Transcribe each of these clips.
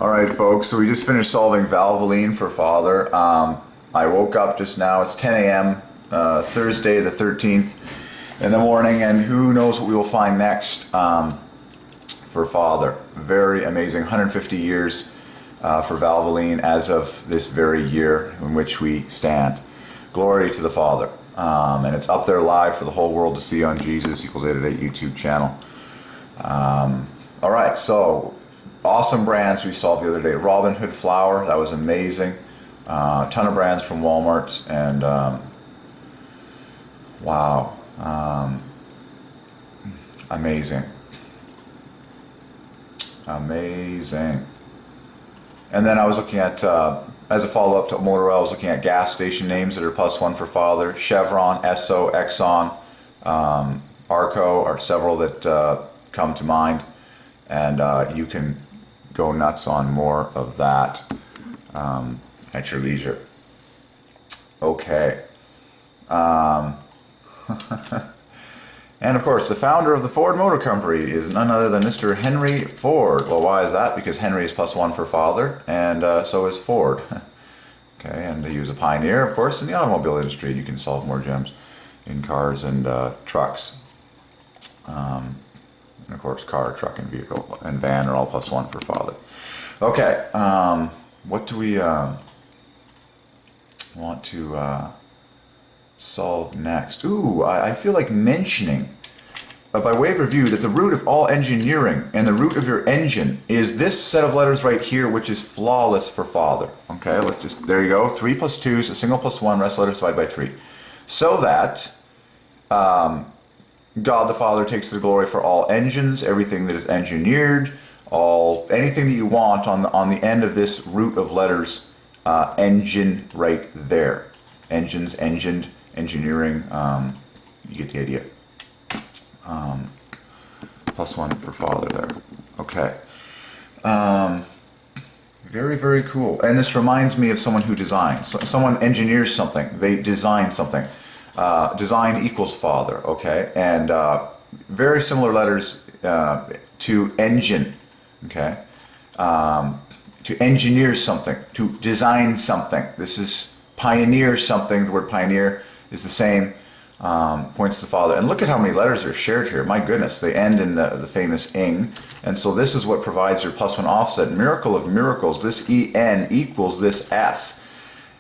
All right, folks, so we just finished solving Valvoline for Father. I woke up just now. It's 10 a.m. Thursday the 13th in the morning, and who knows what we will find next for Father. Very amazing. 150 years for Valvoline as of this very year in which we stand. Glory to the Father. And it's up there live for the whole world to see on Jesus Equals 888 YouTube channel. All right, so awesome brands we solved the other day. Robin Hood flour, that was amazing. A ton of brands from Walmart, and wow, amazing. Amazing. And then I was looking at, as a follow-up to Motor Oil, I was looking at gas station names that are +1 for Father. Chevron, Esso, Exxon, Arco are several that come to mind. And you can go nuts on more of that at your leisure. Okay. And of course, the founder of the Ford Motor Company is none other than Mr. Henry Ford. Well, why is that? Because Henry is +1 for Father, and so is Ford. Okay, and he was a pioneer, of course, in the automobile industry. You can solve more gems in cars and trucks. And of course, car, truck, and vehicle, and van are all +1 for Father. Okay, what do we want to solve next? Ooh, I feel like mentioning, by way of review, that the root of all engineering and the root of your engine is this set of letters right here, which is flawless for Father. Okay, let's just, there you go, 3 + 2 is a single +1, rest letters divided by 3. So that God the Father takes the glory for all engines, everything that is engineered, anything that you want on the end of this root of letters, engine right there. Engines, engined, engineering, you get the idea. +1 for Father there. Okay. Very, very cool. And this reminds me of someone who designs. Someone engineers something. They design something. Design equals Father, okay? And very similar letters to engine, okay? To engineer something, to design something. This is pioneer something. The word pioneer is the same, points to Father. And look at how many letters are shared here. My goodness, they end in the famous ing. And so this is what provides your +1 offset. Miracle of miracles, this en equals this s.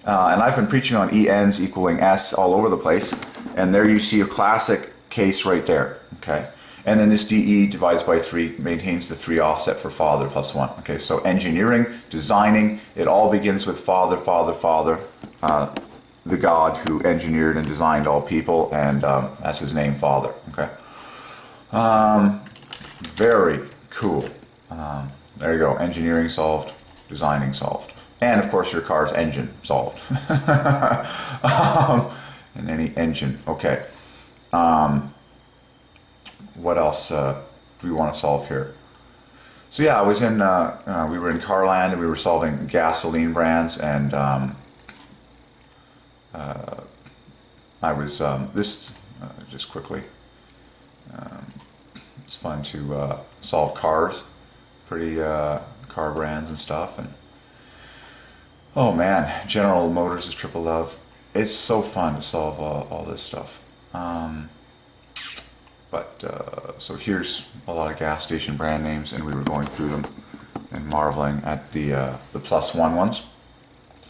And I've been preaching on ENs equaling S all over the place. And there you see a classic case right there. Okay. And then this DE divides by 3, maintains the 3 offset for Father +1. Okay. So engineering, designing, it all begins with Father, Father, Father. The God who engineered and designed all people. And that's his name, Father. Okay. Very cool. There you go. Engineering solved. Designing solved. And of course your car's engine solved. And any engine. Okay. What else do we want to solve here? So yeah, I was in, we were in Carland and we were solving gasoline brands, and I was, just quickly, it's fun to solve cars, pretty car brands and stuff, and oh man, General Motors is triple love. It's so fun to solve all this stuff. So here's a lot of gas station brand names, and we were going through them and marveling at the +1 ones.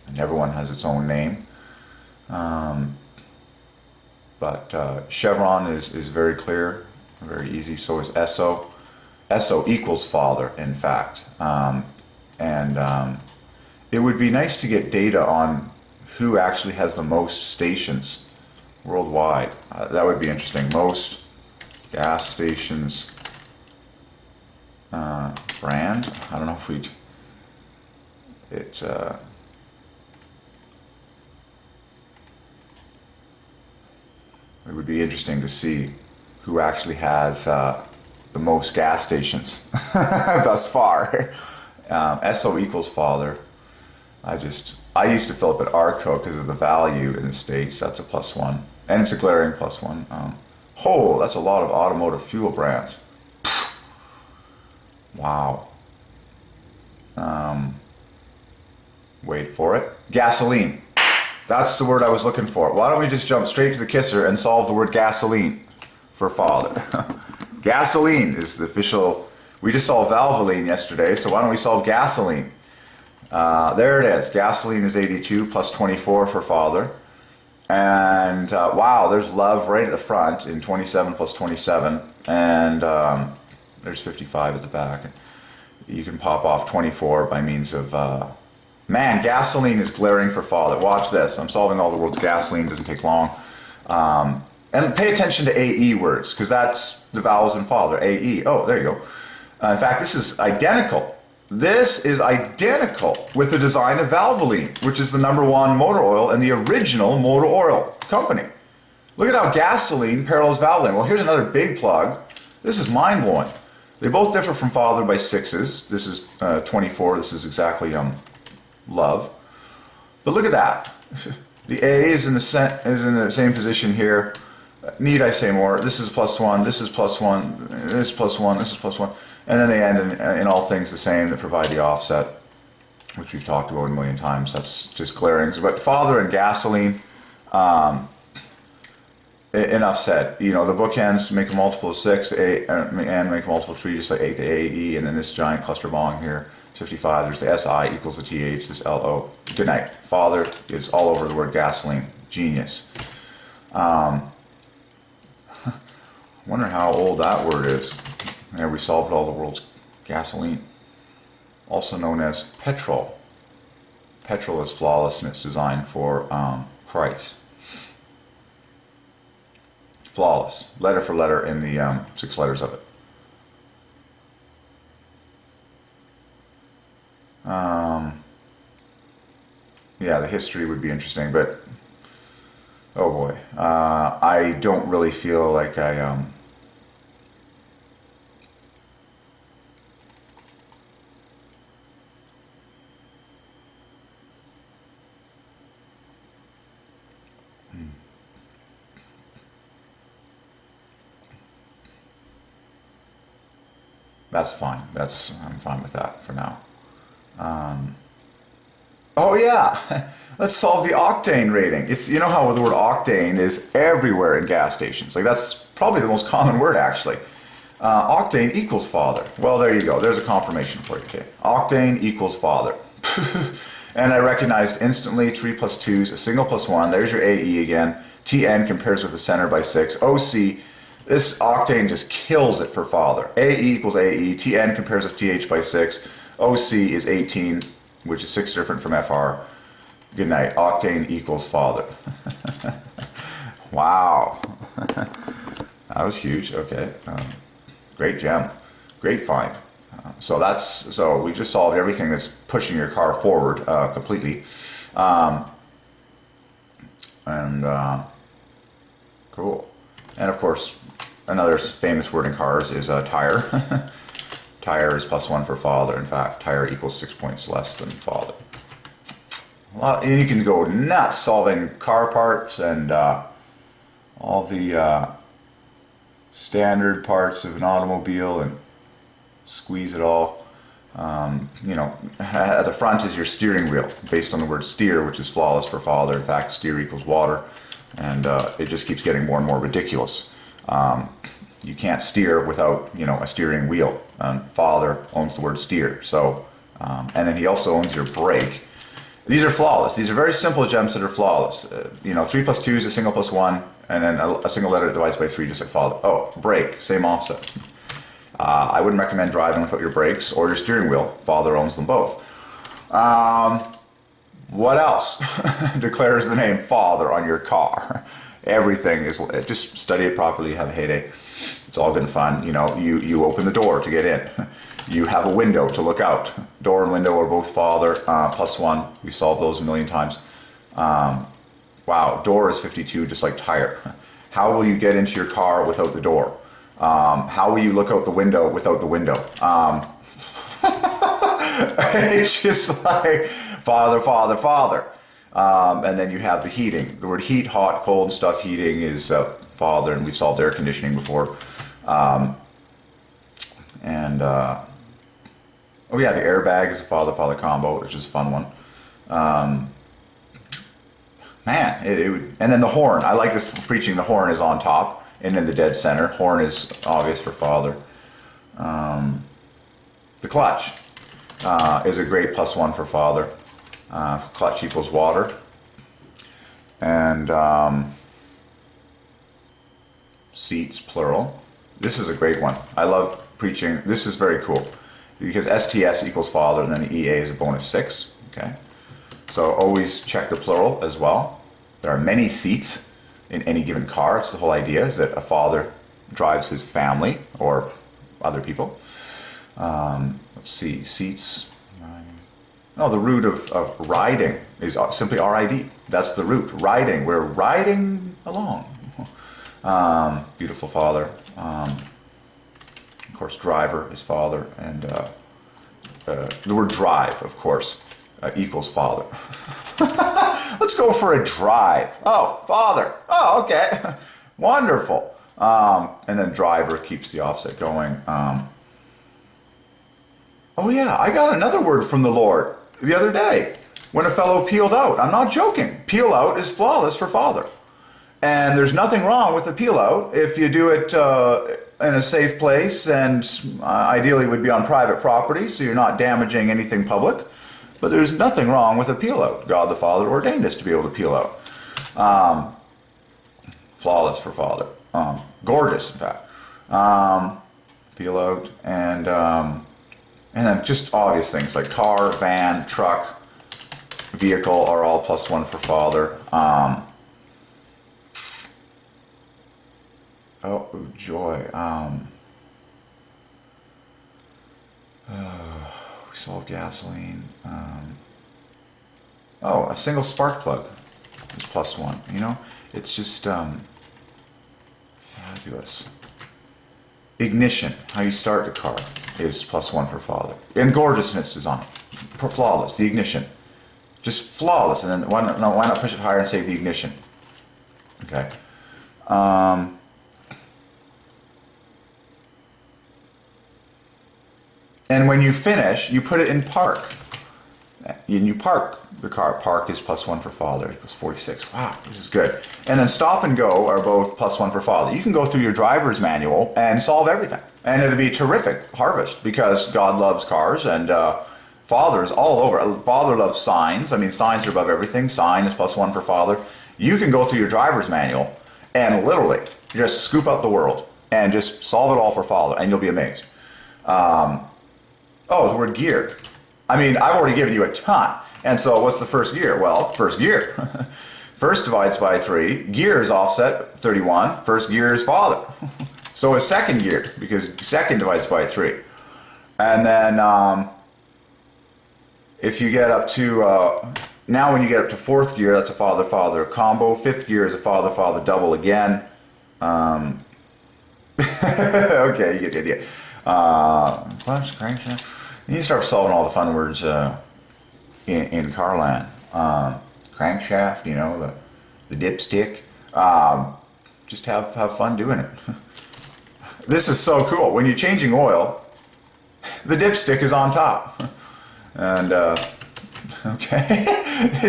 And everyone has its own name. Chevron is very clear, very easy. So is Esso. Esso equals Father, in fact. It would be nice to get data on who actually has the most stations worldwide. That would be interesting. Most gas stations brand. I don't know if we'd. It would be interesting to see who actually has the most gas stations thus far. Esso equals Father. I used to fill up at Arco because of the value in the States. That's a +1. And it's a glaring +1. That's a lot of automotive fuel brands. Wow. wait for it, gasoline. That's the word I was looking for. Why don't we just jump straight to the kisser and solve the word gasoline for father? Gasoline is the official. We just solved valvoline yesterday, so why don't we solve gasoline? There it is. Gasoline is 82 plus 24 for father. And wow, there's love right at the front in 27 plus 27. And there's 55 at the back. You can pop off 24 by means of... man, gasoline is glaring for father. Watch this. I'm solving all the world's gasoline. Doesn't take long. And pay attention to AE words, because that's the vowels in father. AE. Oh, there you go. In fact, this is identical. This is identical with the design of Valvoline, which is the #1 motor oil and the original motor oil company. Look at how gasoline parallels Valvoline. Well, here's another big plug. This is mind-blowing. They both differ from father by 6s. This is 24. This is exactly love. But look at that. The A is in the same position here. Need I say more? This is +1. This is +1. This is +1. This is +1. And then they end in all things the same that provide the offset, which we've talked about a million times. That's just glaring. But father and gasoline, enough said. You know, the bookends make a multiple of 6, and make a multiple of 3, just like 8 to AE, and then this giant cluster bong here, 55. There's the SI equals the TH, this LO. Good night. Father is all over the word gasoline. Genius. Wonder how old that word is. There we solved all the world's gasoline. Also known as petrol. Petrol is flawless and it's designed for Christ. Flawless. Letter for letter in the 6 letters of it. Yeah, the history would be interesting, but oh boy. I don't really feel like I... That's fine. I'm fine with that for now. Oh yeah, let's solve the octane rating. It's, you know how the word octane is everywhere in gas stations. Like, that's probably the most common word actually. Octane equals father. Well, there you go. There's a confirmation for you. Okay. Octane equals father. And I recognized instantly 3 plus 2 is a single plus 1. There's your AE again. TN compares with the center by 6. OC. This octane just kills it for father. AE equals AE. TN compares with TH by 6. OC is 18, which is 6 different from FR. Good night. Octane equals father. Wow. That was huge. Okay. Great gem. Great find. So we just solved everything that's pushing your car forward completely. Cool. And of course, another famous word in cars is tire. Tire is +1 for father. In fact, tire equals 6 points less than father. And you can go nuts solving car parts and all the standard parts of an automobile and squeeze it all. You know, at the front is your steering wheel, based on the word steer, which is flawless for father. In fact, steer equals water, and it just keeps getting more and more ridiculous. You can't steer without, you know, a steering wheel. Father owns the word steer, so and then he also owns your brake. These are flawless. These are very simple gems that are flawless. You know, 3 plus 2 is a single plus 1, and then a single letter divides by 3, just like father. Oh, brake, same offset. I wouldn't recommend driving without your brakes or your steering wheel. Father owns them both. What else declares the name father on your car? Everything is, just study it properly, have a heyday. It's all good and fun. You know, you open the door to get in. You have a window to look out. Door and window are both father, +1. We solved those a million times. Wow, door is 52, just like tire. How will you get into your car without the door? How will you look out the window without the window? It's just like father, father, father. And then you have the heating. The word heat, hot, cold, stuff, heating is father, and we've solved air conditioning before. Oh yeah, the airbag is a father-father combo, which is a fun one. Man, it would, and then the horn. I like this preaching. The horn is on top and in the dead center. Horn is obvious for Father. The clutch is a great +1 for Father. Clutch equals water. And seats, plural. This is a great one. I love preaching. This is very cool because STS equals Father, and then EA is a bonus 6. Okay. So always check the plural as well. There are many seats in any given car. It's the whole idea is that a father drives his family or other people. Let's see, seats. Oh, the root of riding is simply RID. That's the root. Riding. We're riding along. Beautiful Father. Of course, driver is Father. And the word drive, of course, equals Father. Let's go for a drive. Oh, Father. Oh, okay. Wonderful. And then driver keeps the offset going. Oh yeah, I got another word from the Lord the other day when a fellow peeled out. I'm not joking. Peel out is flawless for Father. And there's nothing wrong with the peel out if you do it in a safe place, and ideally would be on private property so you're not damaging anything public. But there's nothing wrong with a peel out. God the Father ordained us to be able to peel out. Flawless for Father. Gorgeous, in fact. Peel out and then just obvious things like car, van, truck, vehicle are all +1 for Father. Oh, joy. We solve gasoline. Oh, a single spark plug is +1. You know, it's just fabulous. Ignition, how you start the car, is +1 for Father. And gorgeousness design, flawless. The ignition, just flawless. And then why not push it higher and say the ignition? Okay. And when you finish, you put it in park. And you park the car. Park is +1 for Father. It was 46. Wow, this is good. And then stop and go are both +1 for Father. You can go through your driver's manual and solve everything. And it'll be a terrific harvest because God loves cars and Father's all over. Father loves signs. I mean, signs are above everything. Sign is +1 for Father. You can go through your driver's manual and literally just scoop up the world and just solve it all for Father, and you'll be amazed. Oh, the word gear. I mean, I've already given you a ton. And so what's the first gear? Well, first gear. First divides by 3. Gear is offset 31. First gear is Father. So is second gear, because second divides by 3. And then if you get up to, now when you get up to 4th gear, that's a Father-Father combo. 5th gear is a Father-Father double again. Okay, you get the idea. Clutch, crankshaft. You start solving all the fun words in Carland. Crankshaft, you know, the dipstick. Just have fun doing it. This is so cool. When you're changing oil, the dipstick is on top. And okay,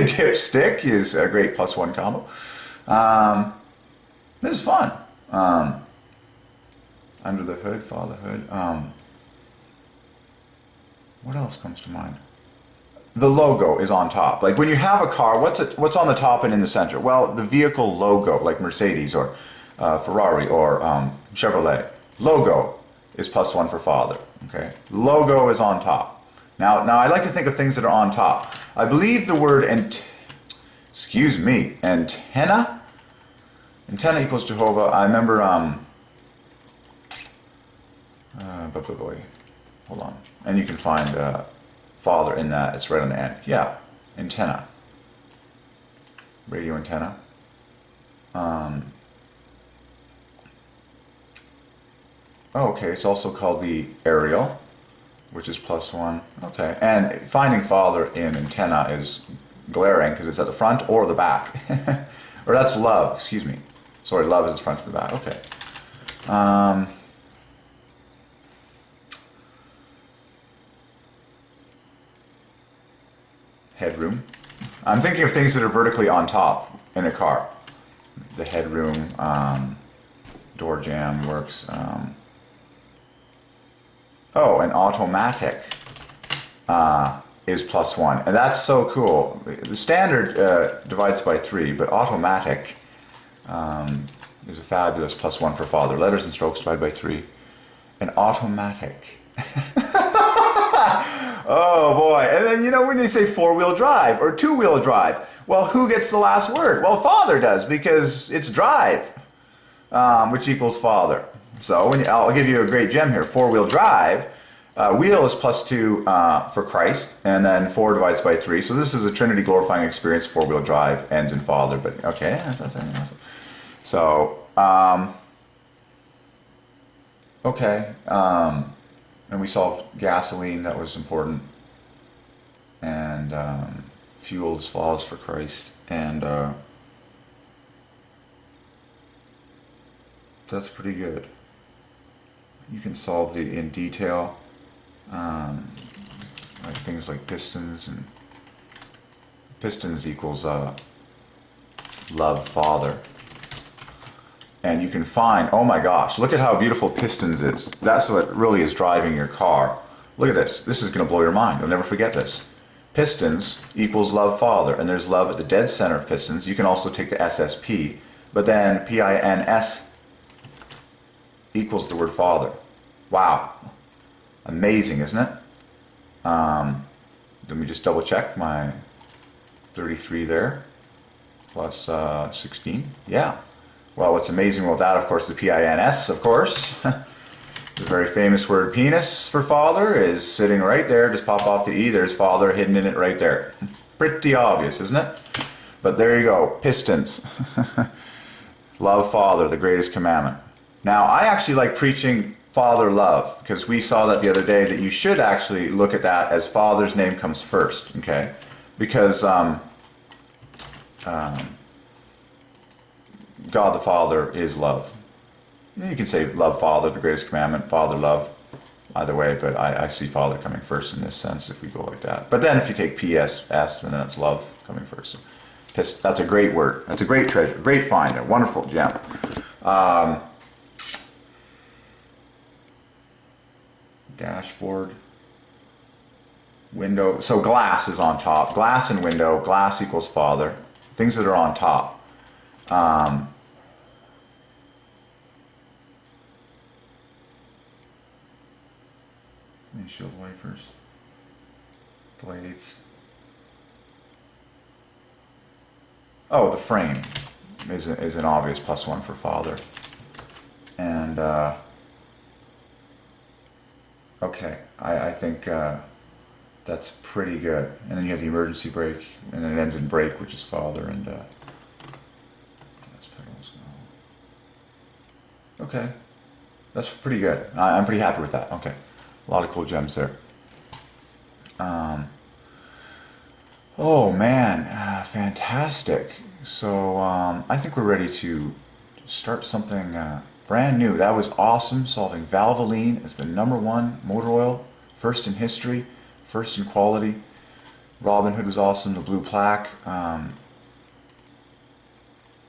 dipstick is a great +1 combo. This is fun. Under the hood, Father hood. What else comes to mind? The logo is on top. Like when you have a car, what's on the top and in the center? Well, the vehicle logo, like Mercedes or Ferrari or Chevrolet. Logo is +1 for Father. Okay, logo is on top. Now I like to think of things that are on top. I believe the word antenna. Antenna equals Jehovah. I remember. Hold on. And you can find Father in that. It's right on the end. Yeah, antenna. Radio antenna. Okay, it's also called the aerial, which is +1. Okay, and finding Father in antenna is glaring because it's at the front or the back. Or that's love, excuse me. Sorry, love is front to the back. Okay. Headroom, I'm thinking of things that are vertically on top in a car. The headroom, door jamb works. Oh, an automatic is +1, and that's so cool. The standard divides by 3, but automatic is a fabulous +1 for father. Letters and strokes divide by 3. An automatic. Oh boy. And then, you know, when they say 4-wheel drive or 2-wheel drive, well, who gets the last word? Well, father does, because it's drive, which equals father. So I'll give you a great gem here. 4-wheel drive, wheel is +2 for Christ, and then 4 divides by 3. So this is a Trinity glorifying experience. 4-wheel drive ends in father, but okay, that's awesome. So, okay, and we solved gasoline, that was important, and fuel is flaws for Christ, and that's pretty good. You can solve it in detail, like things like pistons, and pistons equals love father. And you can find, oh my gosh, look at how beautiful pistons is. That's what really is driving your car. Look at this. This is going to blow your mind. You'll never forget this. Pistons equals love father, and there's love at the dead center of pistons. You can also take the SSP, but then PINS equals the word father. Wow. Amazing, isn't it? Let me just double check my 33 there, plus 16. Yeah. Well, what's amazing about that, of course, the PINS, of course. The very famous word penis for father is sitting right there. Just pop off the E. There's father hidden in it right there. Pretty obvious, isn't it? But there you go. Pistons. Love father, the greatest commandment. Now, I actually like preaching father love, because we saw that the other day, that you should actually look at that as father's name comes first, okay? Because God the Father is love. You can say love father, the greatest commandment, father love, either way, but I see father coming first in this sense if we go like that. But then if you take PSS, then that's love coming first. That's a great word. That's a great treasure, great find, a wonderful gem. Dashboard, window. So glass is on top. Glass and window. Glass equals father. Things that are on top. Windshield wipers, blades. Oh, the frame is an obvious +1 for father. And okay, I think that's pretty good. And then you have the emergency brake, and then it ends in brake, which is father, and that's pedals. Okay, that's pretty good. I'm pretty happy with that. Okay. A lot of cool gems there. Oh man, fantastic. So I think we're ready to start something brand new. That was awesome, solving Valvoline as the #1 motor oil, first in history, first in quality. Robin Hood was awesome, the blue plaque. That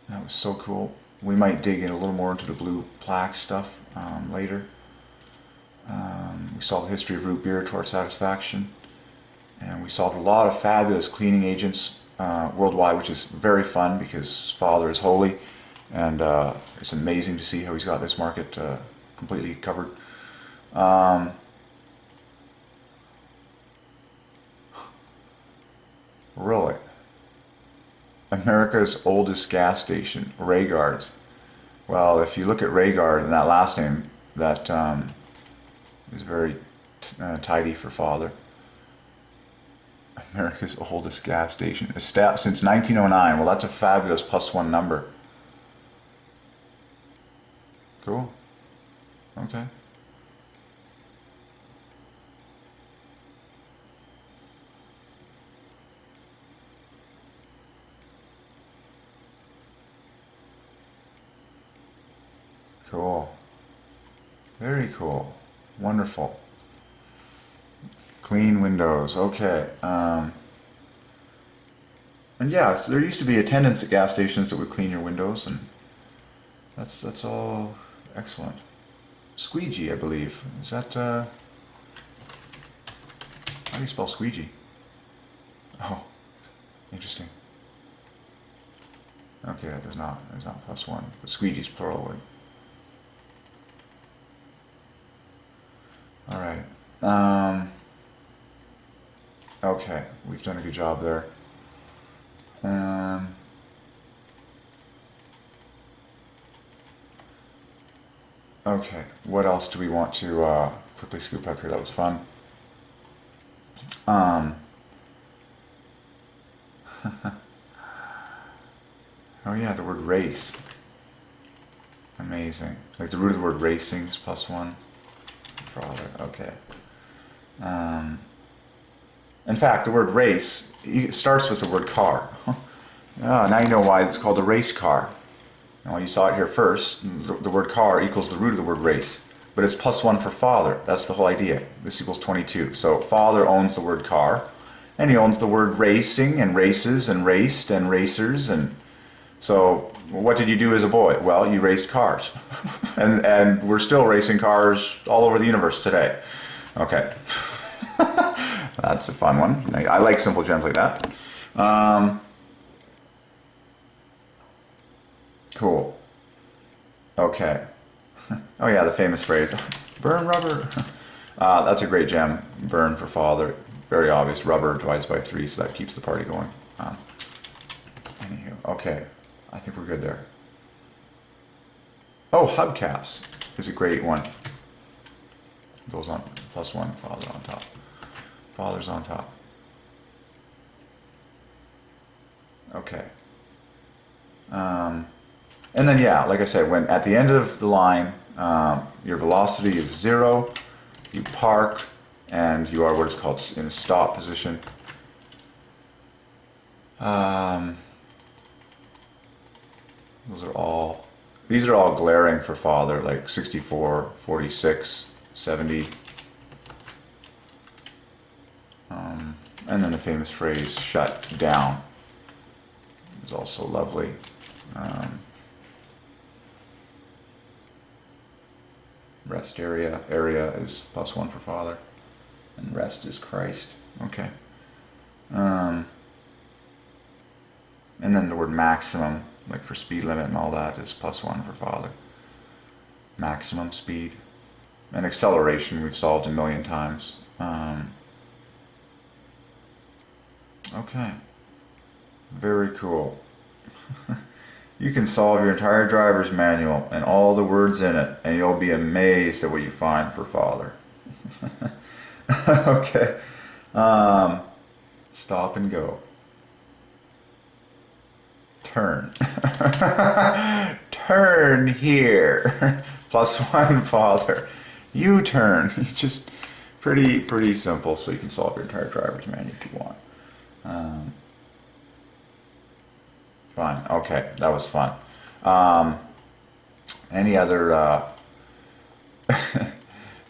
was so cool. We might dig in a little more into the blue plaque stuff later. We solved the history of root beer to our satisfaction, and we solved a lot of fabulous cleaning agents worldwide, which is very fun because Father is holy, and it's amazing to see how he's got this market completely covered. Really? America's oldest gas station, Rayguard's. Well, if you look at Rayguard and that last name, that is very tidy for father. America's oldest gas station, since 1909. Well, that's a fabulous +1 number. Cool. Okay. Cool. Very cool. Wonderful. Clean windows. Okay. And yeah, so there used to be attendants at gas stations that would clean your windows, and that's all excellent. Squeegee, I believe. Is that, how do you spell squeegee? Oh, interesting. Okay, there's not +1, but squeegee's plural. All right. Okay, we've done a good job there. Okay, what else do we want to quickly scoop up here? That was fun. Oh yeah, the word race. Amazing. Like the root of the word racing is +1. Father. Okay. In fact, the word race starts with the word car. Now you know why it's called a race car. Now you saw it here first. The word car equals the root of the word race. But it's +1 for father. That's the whole idea. This equals 22. So father owns the word car. And he owns the word racing and races and raced and racers. And so what did you do as a boy? Well, you raced cars. and we're still racing cars all over the universe today. Okay. That's a fun one. I like simple gems like that. Cool. Okay. Oh yeah, the famous phrase, burn rubber. That's a great gem. Burn for father. Very obvious. Rubber divides by 3, so that keeps the party going. Anywho, okay. I think we're good there. Oh, hubcaps is a great one. Goes on +1, father on top. Father's on top. Okay. And then yeah, like I said, when at the end of the line, your velocity is 0, you park, and you are what is called in a stop position. These are all glaring for father, like 64, 46, 70. And then the famous phrase, shut down, is also lovely. Rest area is +1 for father, and rest is Christ. Okay. And then the word maximum, like for speed limit and all that, is +1 for father. Maximum speed. And acceleration we've solved a million times. Okay. Very cool. You can solve your entire driver's manual and all the words in it, and you'll be amazed at what you find for father. Okay. Stop and go. Turn. Turn here. +1 father. U-turn. Just pretty simple, so you can solve your entire driver's manual if you want. Fine. Okay, that was fun. Any other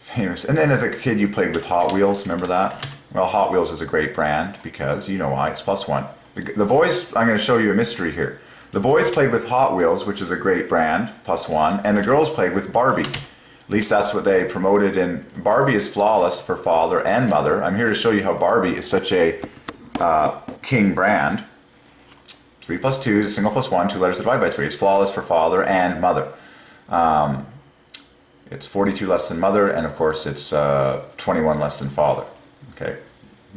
famous? And then as a kid, you played with Hot Wheels. Remember that? Well, Hot Wheels is a great brand because you know why. It's +1. The boys. I'm going to show you a mystery here. The boys played with Hot Wheels, which is a great brand, +1, and the girls played with Barbie. At least that's what they promoted. And Barbie is flawless for father and mother. I'm here to show you how Barbie is such a king brand. 3 + 2 is a single +1, 2 letters divided by 3. It's flawless for father and mother. It's 42 less than mother, and of course it's 21 less than father. Okay,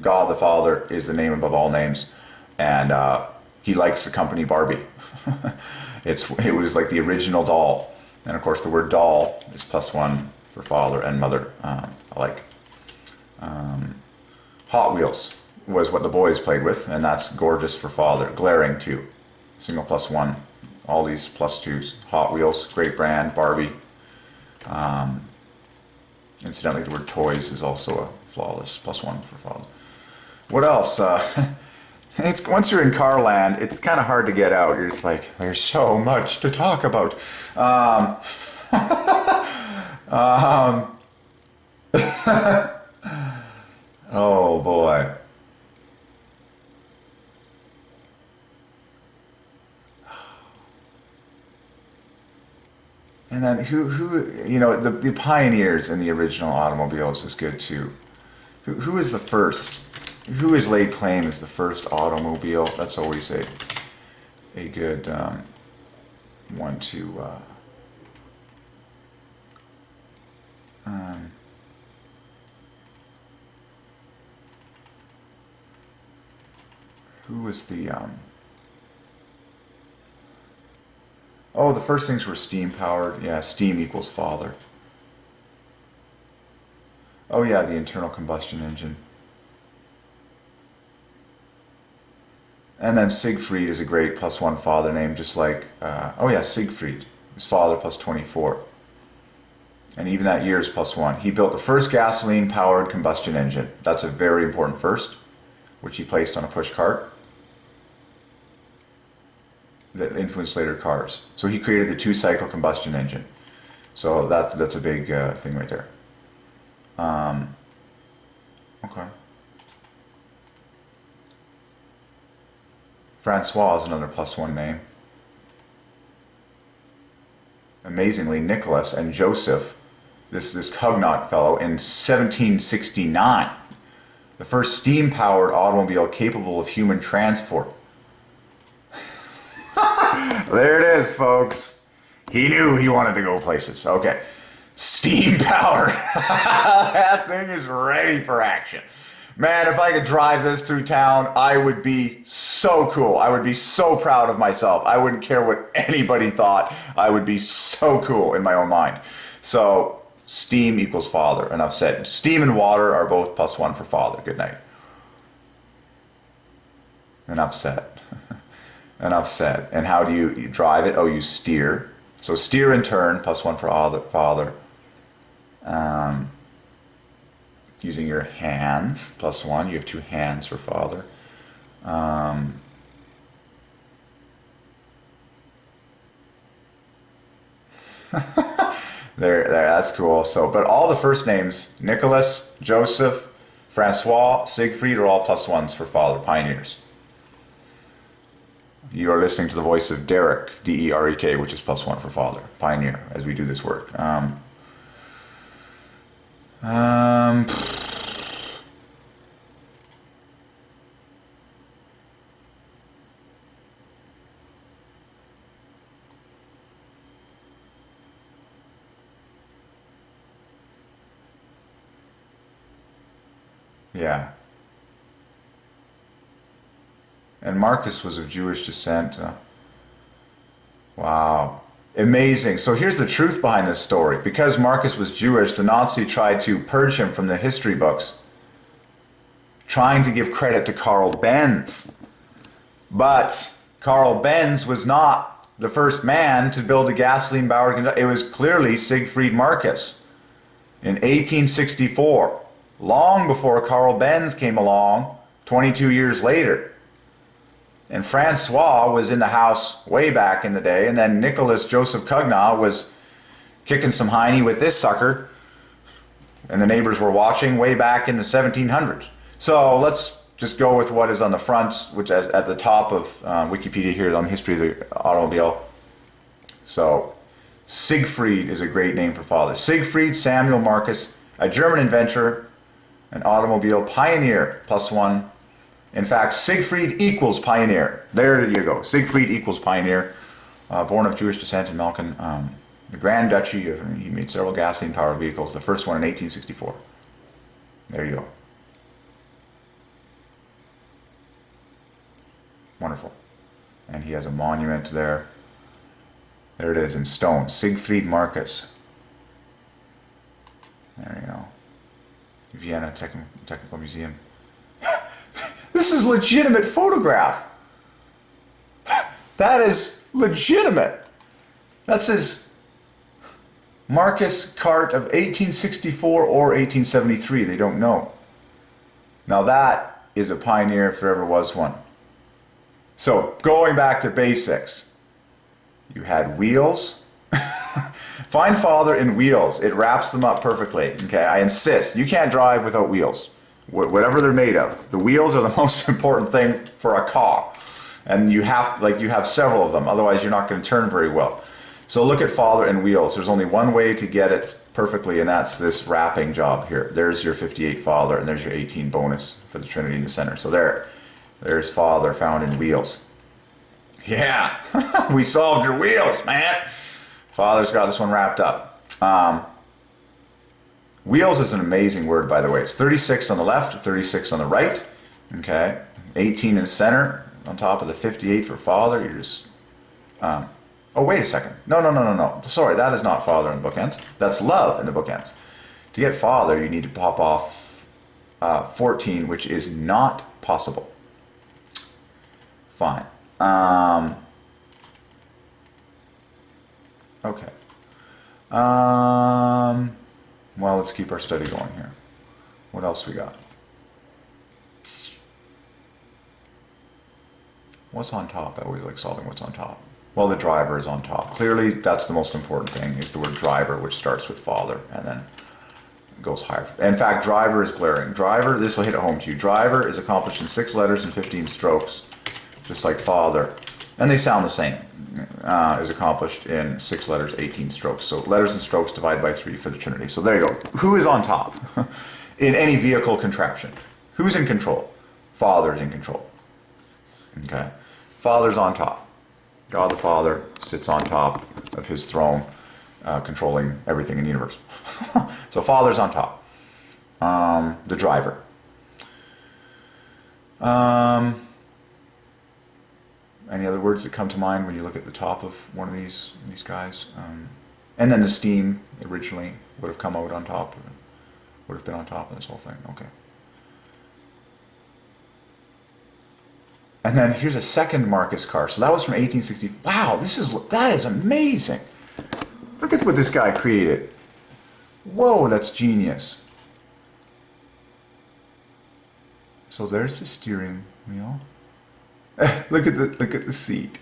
God the Father is the name above all names, and he likes the company Barbie. It was like the original doll, and of course the word doll is +1 for father and mother. Alike. Hot Wheels was what the boys played with, and that's gorgeous for father. Glaring too. Single +1. All these +2s. Hot Wheels, great brand. Barbie. Incidentally, the word toys is also a flawless +1 for father. What else? It's once you're in car land, it's kind of hard to get out. You're just like, there's so much to talk about. Oh boy. And then the pioneers in the original automobiles is good too. Who is the first? Who is laid claim as the first automobile? That's always a good one to. Who was the? Oh, the first things were steam powered. Yeah, steam equals father. Oh yeah, the internal combustion engine. And then Siegfried is a great +1 father name, just like, oh yeah, Siegfried, his father plus 24. And even that year is +1. He built the first gasoline-powered combustion engine. That's a very important first, which he placed on a push cart that influenced later cars. So he created the 2-cycle combustion engine. So that's a big thing right there. Okay. Francois is another +1 name. Amazingly, Nicholas and Joseph, this Cugnot fellow, in 1769, the first steam-powered automobile capable of human transport. There it is, folks. He knew he wanted to go places. Okay. Steam powered. That thing is ready for action. Man, if I could drive this through town, I would be so cool. I would be so proud of myself. I wouldn't care what anybody thought. I would be so cool in my own mind. So, steam equals father. Enough said. Steam and water are both +1 for father. Good night. Enough said. Enough said. And how do you drive it? Oh, you steer. So steer and turn, +1 for father. Using your hands, +1. You have 2 hands for father. There, that's cool. So, but all the first names, Nicholas, Joseph, Francois, Siegfried, are all +1s for father, pioneers. You are listening to the voice of Derek, D-E-R-E-K, which is +1 for father, pioneer, as we do this work. Yeah. And Marcus was of Jewish descent. Wow. Amazing. So here's the truth behind this story. Because Marcus was Jewish, the Nazi tried to purge him from the history books, trying to give credit to Carl Benz. But Carl Benz was not the first man to build a gasoline-powered. It was clearly Siegfried Marcus in 1864, long before Carl Benz came along 22 years later. And Francois was in the house way back in the day, and then Nicholas Joseph Cugnot was kicking some hiney with this sucker, and the neighbors were watching way back in the 1700s. So let's just go with what is on the front, which is at the top of Wikipedia here on the history of the automobile. So Siegfried is a great name for father. Siegfried Samuel Marcus, a German inventor, an automobile pioneer, +1. In fact, Siegfried equals pioneer. There you go. Siegfried equals pioneer. Born of Jewish descent in Malkin, the Grand Duchy. He made several gasoline-powered vehicles. The first one in 1864. There you go. Wonderful. And he has a monument there. There it is in stone. Siegfried Marcus. There you go. Vienna Technical Museum. This is legitimate photograph. That is legitimate. That says Marcus Cart of 1864 or 1873. They don't know. Now that is a pioneer if there ever was one. So going back to basics. You had wheels. Find father in wheels. It wraps them up perfectly. Okay, I insist. You can't drive without wheels. Whatever they're made of. The wheels are the most important thing for a car. And you have several of them. Otherwise, you're not going to turn very well. So look at Father and wheels. There's only one way to get it perfectly, and that's this wrapping job here. There's your 58 Father, and there's your 18 bonus for the Trinity in the center. So there's Father found in wheels. Yeah, we solved your wheels, man. Father's got this one wrapped up. Wheels is an amazing word, by the way. It's 36 on the left, 36 on the right. Okay, 18 in the center, on top of the 58 for Father. You're just... oh, wait a second. No. Sorry, that is not Father in the bookends. That's love in the bookends. To get Father, you need to pop off 14, which is not possible. Fine. Okay. Well, let's keep our study going here. What else we got? What's on top? I always like solving what's on top. Well, the driver is on top. Clearly, that's the most important thing, is the word driver, which starts with Father and then goes higher. In fact, driver is glaring. Driver, this will hit it home to you. Driver is accomplished in 6 letters and 15 strokes, just like Father. And they sound the same. Is accomplished in 6 letters, 18 strokes. So letters and strokes divided by 3 for the Trinity. So there you go. Who is on top in any vehicle contraption? Who's in control? Father's in control. Okay. Father's on top. God the Father sits on top of his throne, controlling everything in the universe. So Father's on top. The driver. Any other words that come to mind when you look at the top of one of these guys? And then the steam originally would have come out on top, would have been on top of this whole thing. Okay. And then here's a second Marcus car. So that was from 1860. Wow, that is amazing. Look at what this guy created. Whoa, that's genius. So there's the steering wheel. Look at the seat.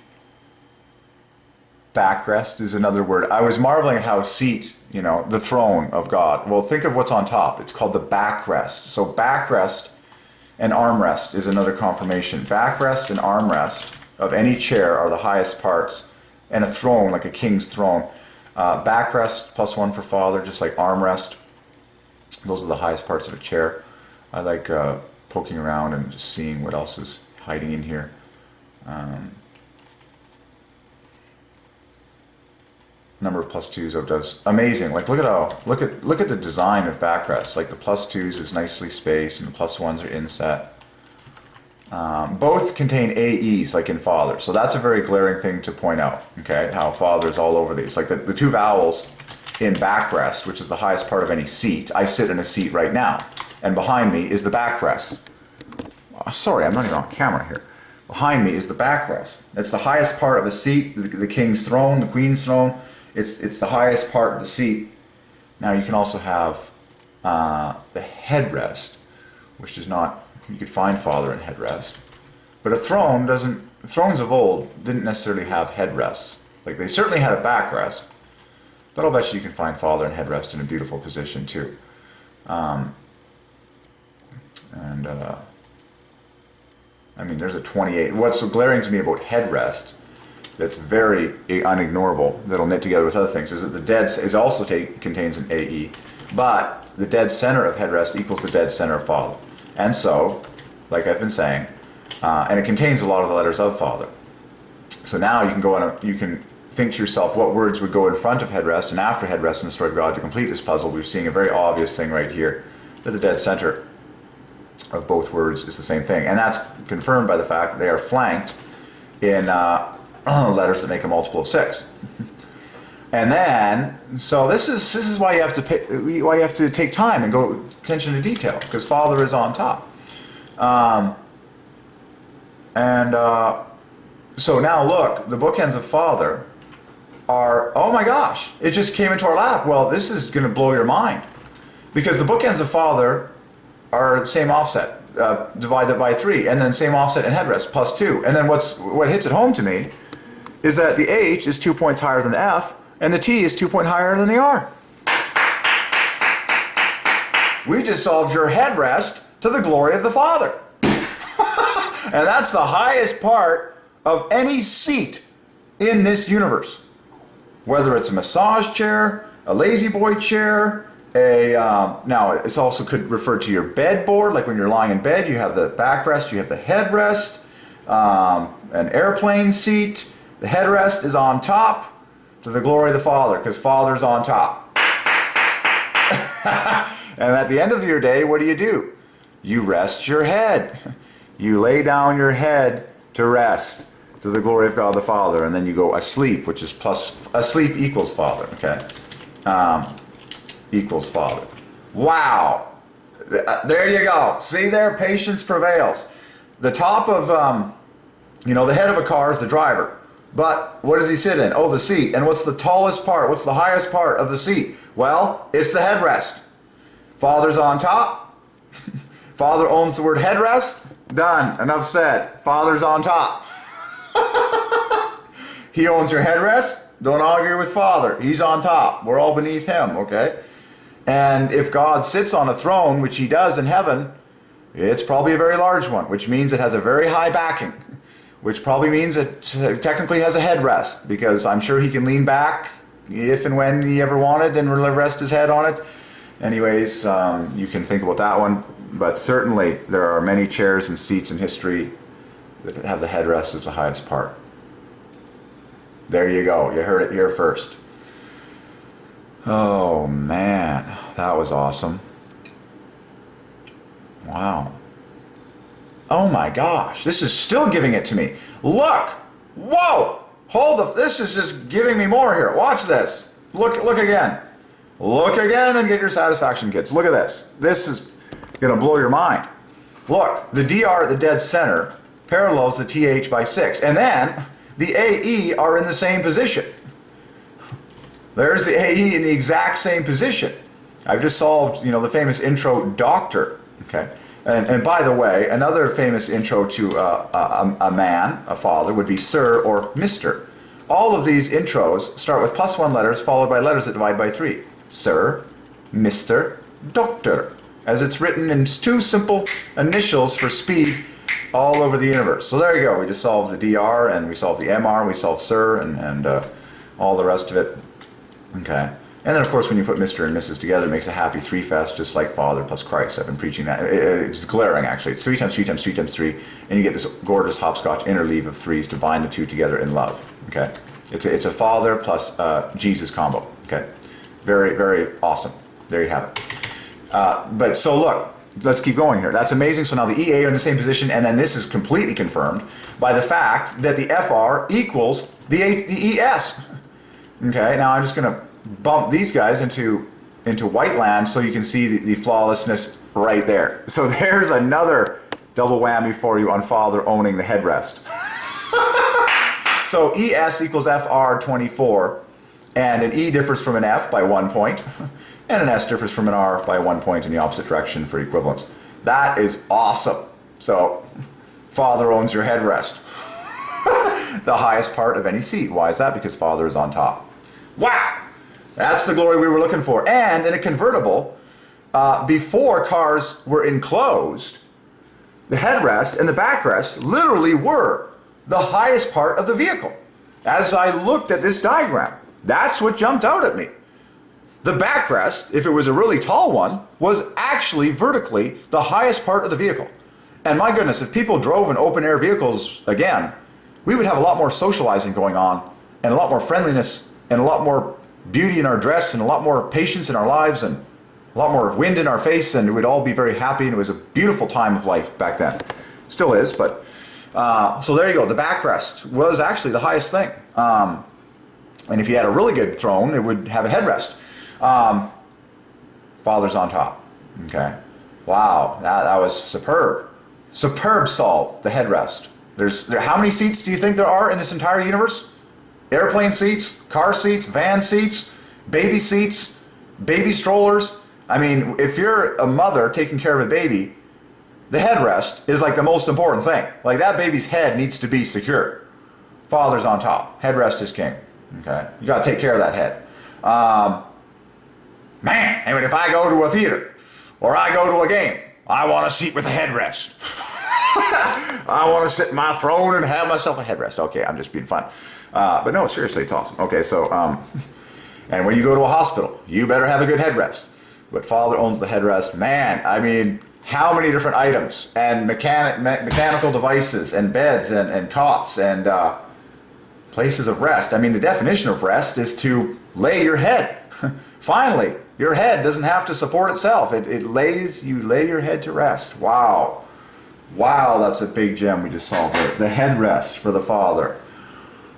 Backrest is another word. I was marveling at how seat, the throne of God. Well, think of what's on top. It's called the backrest. So backrest and armrest is another confirmation. Backrest and armrest of any chair are the highest parts, and a throne, like a king's throne. Backrest +1 for Father, just like armrest. Those are the highest parts of a chair. I like poking around and just seeing what else is hiding in here. Number of +2s does amazing. Like look at the design of backrest. Like the +2s is nicely spaced and the +1s are inset. Both contain AEs, like in Father. So that's a very glaring thing to point out. Okay, how Father is all over these. Like the 2 vowels in backrest, which is the highest part of any seat. I sit in a seat right now, and behind me is the backrest. Sorry, I'm not even on camera here. Behind me is the backrest. It's the highest part of the seat, the king's throne, the queen's throne. It's the highest part of the seat. Now you can also have the headrest, which is not, you could find Father in headrest. But a throne thrones of old didn't necessarily have headrests. Like they certainly had a backrest, but I'll bet you can find Father in headrest in a beautiful position too. I mean, there's a 28. What's so glaring to me about headrest that's very unignorable, that'll knit together with other things, is that the dead is also contains an AE, but the dead center of headrest equals the dead center of Father. And so, like I've been saying, and it contains a lot of the letters of Father. So now you can go on you can think to yourself what words would go in front of headrest and after headrest in the story of God to complete this puzzle. We're seeing a very obvious thing right here, that the dead center of both words is the same thing, and that's confirmed by the fact that they are flanked in letters that make a multiple of 6. And then, so this is why you have to take time and go attention to detail, because Father is on top. So now look, the bookends of Father are, oh my gosh, it just came into our lap. Well, this is going to blow your mind, because the bookends of Father are the same offset, divided by 3, and then same offset in headrest, +2. And then what hits it home to me is that the H is 2 points higher than the F, and the T is 2 points higher than the R. We just solved your headrest to the glory of the Father. And that's the highest part of any seat in this universe. Whether it's a massage chair, a lazy boy chair, now it's also could refer to your bed board, like when you're lying in bed, you have the backrest, you have the headrest, an airplane seat. The headrest is on top to the glory of the Father, because Father's on top. And at the end of your day, what do? You rest your head. You lay down your head to rest to the glory of God the Father, and then you go asleep, which is asleep equals Father, okay? Equals Father. Wow. There you go. See there? Patience prevails. The top of, the head of a car is the driver. But what does he sit in? Oh, the seat. And what's the tallest part? What's the highest part of the seat? Well, it's the headrest. Father's on top. Father owns the word headrest. Done. Enough said. Father's on top. He owns your headrest. Don't argue with Father. He's on top. We're all beneath him, okay? And if God sits on a throne, which he does in heaven, it's probably a very large one, which means it has a very high backing, which probably means it technically has a headrest, because I'm sure he can lean back if and when he ever wanted and rest his head on it. Anyways, you can think about that one. But certainly there are many chairs and seats in history that have the headrest as the highest part. There you go. You heard it here first. Oh man, that was awesome. Wow. Oh my gosh, this is still giving it to me. Look! Whoa! This is just giving me more here. Watch this. Look again. Look again and get your satisfaction, kids. Look at this. This is going to blow your mind. Look, the DR at the dead center parallels the TH by 6. And then the AE are in the same position. There's the AE in the exact same position. I've just solved, the famous intro doctor. Okay. And by the way, another famous intro to a man, a father, would be Sir or Mr. All of these intros start with +1 letters followed by letters that divide by 3. Sir, Mr., Doctor, as it's written in 2 simple initials for speed all over the universe. So there you go. We just solved the DR, and we solved the MR, we solved Sir, and all the rest of it. Okay. And then, of course, when you put Mr. and Mrs. together, it makes a happy 3-fest, just like Father plus Christ. I've been preaching that. It's glaring, actually. It's 3 times 3 times 3 times 3, and you get this gorgeous hopscotch interleave of 3s to bind the 2 together in love. Okay. It's a Father plus Jesus combo. Okay. Very, very awesome. There you have it. But so look, let's keep going here. That's amazing. So now the EA are in the same position, and then this is completely confirmed by the fact that the FR equals the ES. Okay. Now I'm just going to bump these guys into white land so you can see the flawlessness right there. So there's another double whammy for you on Father owning the headrest. So ES equals FR 24, and an E differs from an F by 1 point, and an S differs from an R by 1 point in the opposite direction for equivalence. That is awesome. So Father owns your headrest. The highest part of any seat. Why is that? Because Father is on top. Wow! That's the glory we were looking for. And in a convertible, before cars were enclosed, the headrest and the backrest literally were the highest part of the vehicle. As I looked at this diagram, that's what jumped out at me. The backrest, if it was a really tall one, was actually vertically the highest part of the vehicle. And my goodness, if people drove in open-air vehicles again, we would have a lot more socializing going on, and a lot more friendliness, and a lot more beauty in our dress, and a lot more patience in our lives, and a lot more wind in our face, and we'd all be very happy, and it was a beautiful time of life back then. Still is, but so there you go. The backrest was actually the highest thing. And if you had a really good throne, it would have a headrest. Father's on top. Okay. Wow, that was superb. Superb solve, the headrest. How many seats do you think there are in this entire universe? Airplane seats, car seats, van seats, baby strollers. I mean, if you're a mother taking care of a baby, the headrest is like the most important thing. Like that baby's head needs to be secure. Father's on top. Headrest is king. Okay, you got to take care of that head. Man, I mean, if I go to a theater or I go to a game, I want a seat with a headrest. I want to sit in my throne and have myself a headrest. Okay, I'm just being fun. But no, seriously, it's awesome. Okay, so, and when you go to a hospital, you better have a good headrest. But Father owns the headrest. Man, I mean, how many different items and mechanical devices and beds and cots and places of rest. I mean, the definition of rest is to lay your head. Finally, your head doesn't have to support itself. You lay your head to rest. Wow. Wow, that's a big gem we just saw there. The headrest for the Father.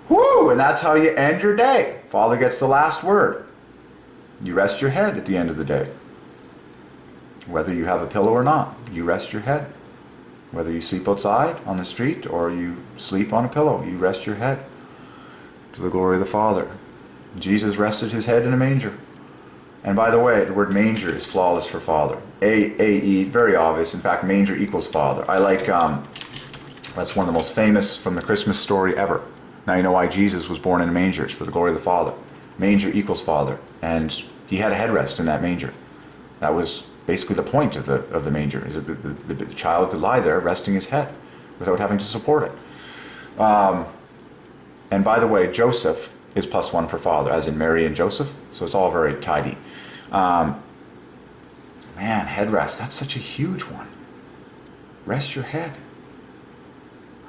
Woo! And that's how you end your day. Father gets the last word. You rest your head at the end of the day. Whether you have a pillow or not, you rest your head. Whether you sleep outside on the street or you sleep on a pillow, you rest your head. To the glory of the Father. Jesus rested his head in a manger. And by the way, the word manger is flawless for Father. A-E, very obvious. In fact, manger equals Father. I like, that's one of the most famous from the Christmas story ever. Now you know why Jesus was born in a manger. It's for the glory of the Father. Manger equals Father. And he had a headrest in that manger. That was basically the point of the manger, is that the child could lie there resting his head without having to support it. And by the way, Joseph is +1 for Father, as in Mary and Joseph. So it's all very tidy. Man, headrest, that's such a huge one. Rest your head.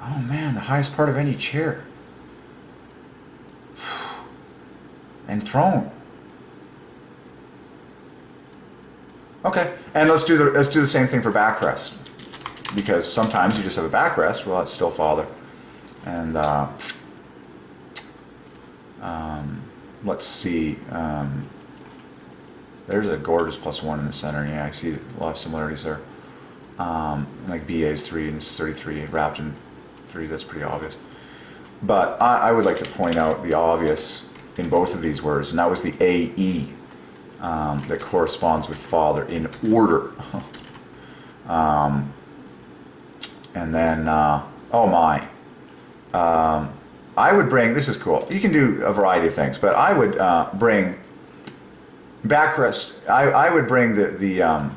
Oh man, the highest part of any chair. And throne. Okay, and let's do the same thing for backrest, because sometimes you just have a backrest. Well, it's still Father, and let's see. There's a gorgeous +1 in the center. Yeah, I see a lot of similarities there. Like BA is 3 and it's 33 wrapped in 3. That's pretty obvious. But I would like to point out the obvious in both of these words, and that was the AE. That corresponds with Father in order. And then, oh my. I would bring, this is cool. You can do a variety of things, but I would bring backrest. I would bring a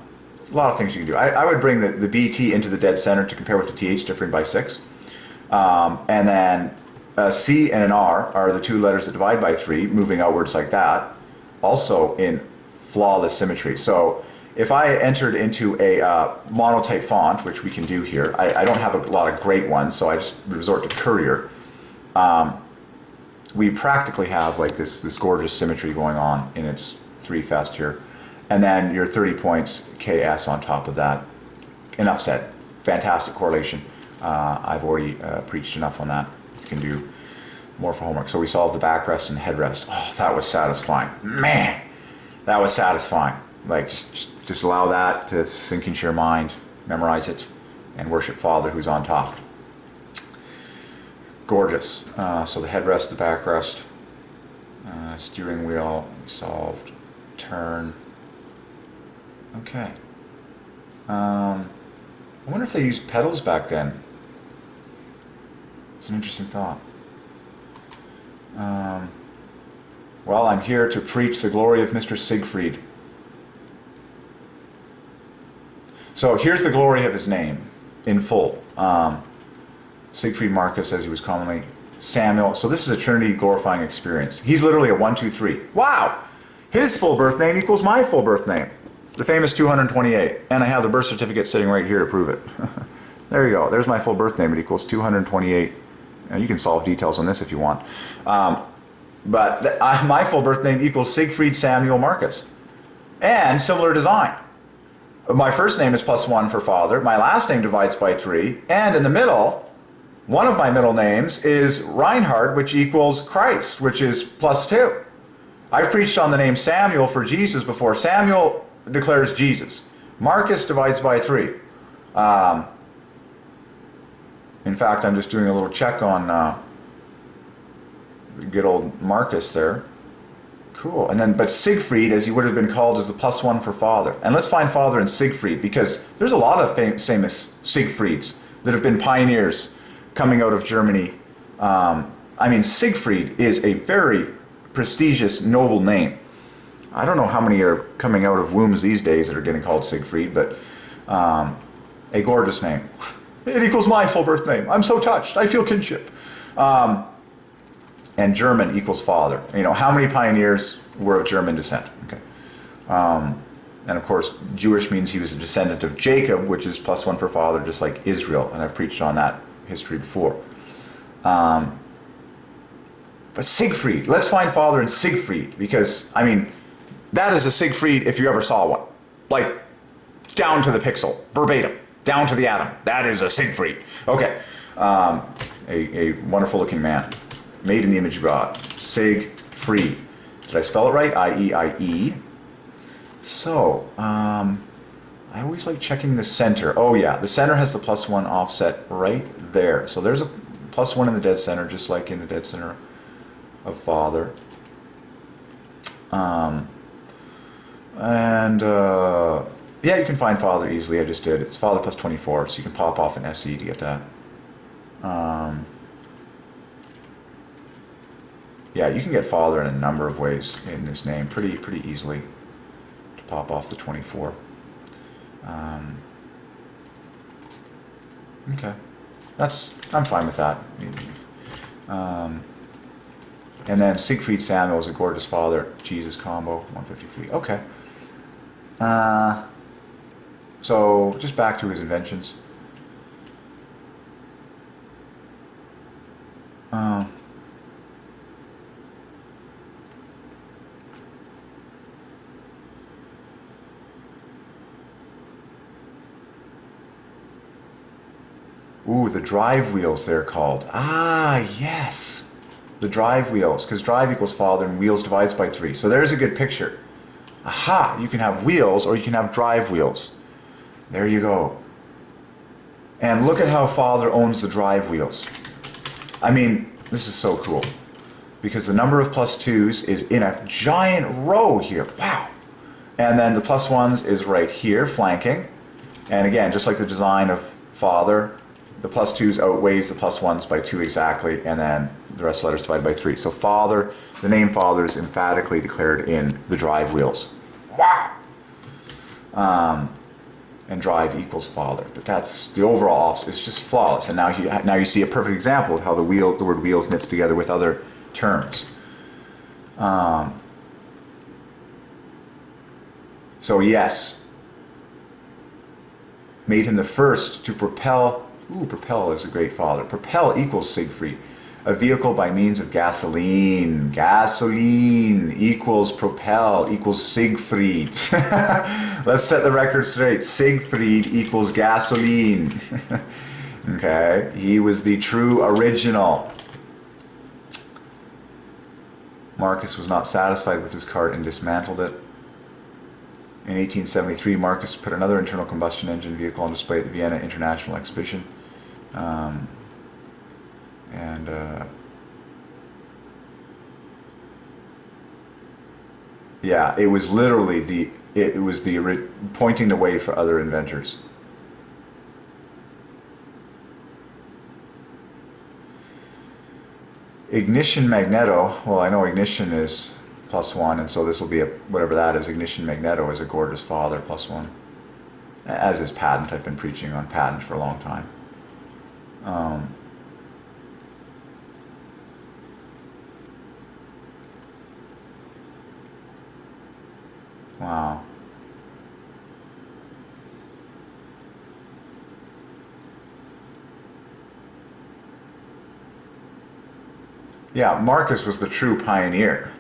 lot of things you can do. I would bring the BT into the dead center to compare with the TH, differing by 6. And then a C and an R are the 2 letters that divide by 3, moving outwards like that. Also in flawless symmetry. So if I entered into a monotype font, which we can do here, I don't have a lot of great ones, so I just resort to Courier. We practically have like this gorgeous symmetry going on in its 3 fest here. And then your 30 points KS on top of that. Enough said. Fantastic correlation. I've already preached enough on that. You can do more for homework. So we solved the backrest and headrest. Oh, that was satisfying. Man, that was satisfying. Like, just allow that to sink into your mind, memorize it, and worship Father who's on top. Gorgeous. So the headrest, the backrest, steering wheel, solved, turn. Okay. I wonder if they used pedals back then. It's an interesting thought. Well, I'm here to preach the glory of Mr. Siegfried. So here's the glory of his name in full. Siegfried Marcus, as he was commonly, Samuel. So this is a Trinity glorifying experience. He's literally a 1, 2, 3. Wow! His full birth name equals my full birth name. The famous 228. And I have the birth certificate sitting right here to prove it. There you go. There's my full birth name. It equals 228. And you can solve details on this if you want. But my full birth name equals Siegfried Samuel Marcus. And similar design. My first name is +1 for Father. My last name divides by 3. And in the middle, one of my middle names is Reinhard, which equals Christ, which is +2. I've preached on the name Samuel for Jesus before. Samuel declares Jesus. Marcus divides by 3. In fact, I'm just doing a little check on good old Marcus there. Cool. And then, but Siegfried, as he would have been called, is the +1 for Father. And let's find Father in Siegfried, because there's a lot of famous Siegfrieds that have been pioneers coming out of Germany. I mean, Siegfried is a very prestigious, noble name. I don't know how many are coming out of wombs these days that are getting called Siegfried, but a gorgeous name. It equals my full birth name. I'm so touched. I feel kinship. And German equals father. You know, how many pioneers were of German descent? Okay. And of course, Jewish means he was a descendant of Jacob, which is +1 for father, just like Israel. And I've preached on that history before. But Siegfried, let's find father in Siegfried, because, I mean, that is a Siegfried if you ever saw one. Like, down to the pixel, verbatim, down to the atom. That is a Siegfried. Okay. A wonderful looking man, made in the image of God. Siegfried. Did I spell it right? I-E-I-E. So, I always like checking the center. Oh yeah, the center has the +1 offset right there. So there's a +1 in the dead center, just like in the dead center of father. Yeah, you can find father easily. I just did. It's father +24, so you can pop off an SE to get that. Yeah, you can get father in a number of ways in this name, pretty easily. To pop off the 24. Okay, I'm fine with that. And then Siegfried Samuel is a gorgeous father, Jesus combo, 153. Okay. So just back to his inventions. Ooh, the drive wheels, they're called. Ah, yes. The drive wheels, because drive equals father and wheels divides by 3. So there's a good picture. Aha, you can have wheels or you can have drive wheels. There you go. And look at how father owns the drive wheels. I mean, this is so cool. Because the number of +2s is in a giant row here. Wow. And then the +1s is right here, flanking. And again, just like the design of father, the +2s outweighs the +1s by 2 exactly, and then the rest of the letters divided by 3. So father, the name father is emphatically declared in the drive wheels. Wow! And drive equals father. But that's the overall office. It's just flawless. And now you see a perfect example of how the word wheels knits together with other terms. So yes, made him the first to propel. Ooh, propel is a great father. Propel equals Siegfried. A vehicle by means of gasoline. Gasoline equals propel equals Siegfried. Let's set the record straight. Siegfried equals gasoline. Okay, he was the true original. Marcus was not satisfied with his cart and dismantled it. In 1873, Marcus put another internal combustion engine vehicle on display at the Vienna International Exhibition. Yeah, it was literally pointing the way for other inventors. Ignition magneto. Well, I know ignition is +1, and so this will be whatever that is. Ignition magneto is a gorgeous father, +1. As is patent. I've been preaching on patent for a long time. Wow. Yeah, Marcus was the true pioneer.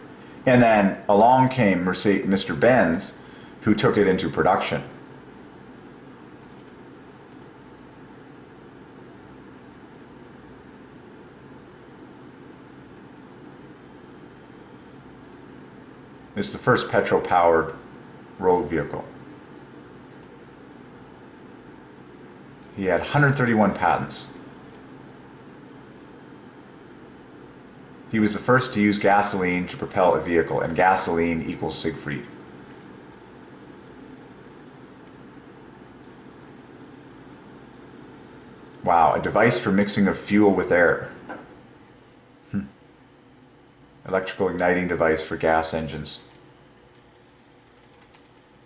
And then along came Mr. Benz, who took it into production. It's the first petrol-powered road vehicle. He had 131 patents. He was the first to use gasoline to propel a vehicle, and gasoline equals Siegfried. Wow, a device for mixing of fuel with air. Electrical igniting device for gas engines.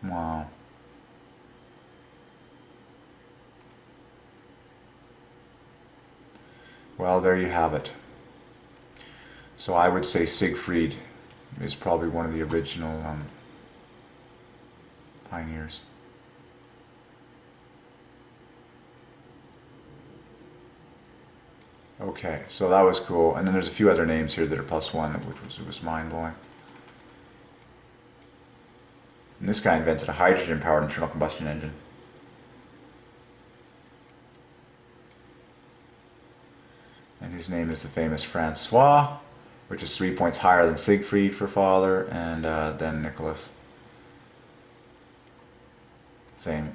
Wow. Well, there you have it. So I would say Siegfried is probably one of the original pioneers. Okay, so that was cool. And then there's a few other names here that are +1, which was mind-blowing. And this guy invented a hydrogen-powered internal combustion engine. And his name is the famous Francois, which is 3 points higher than Siegfried for father, and then Nicholas. Same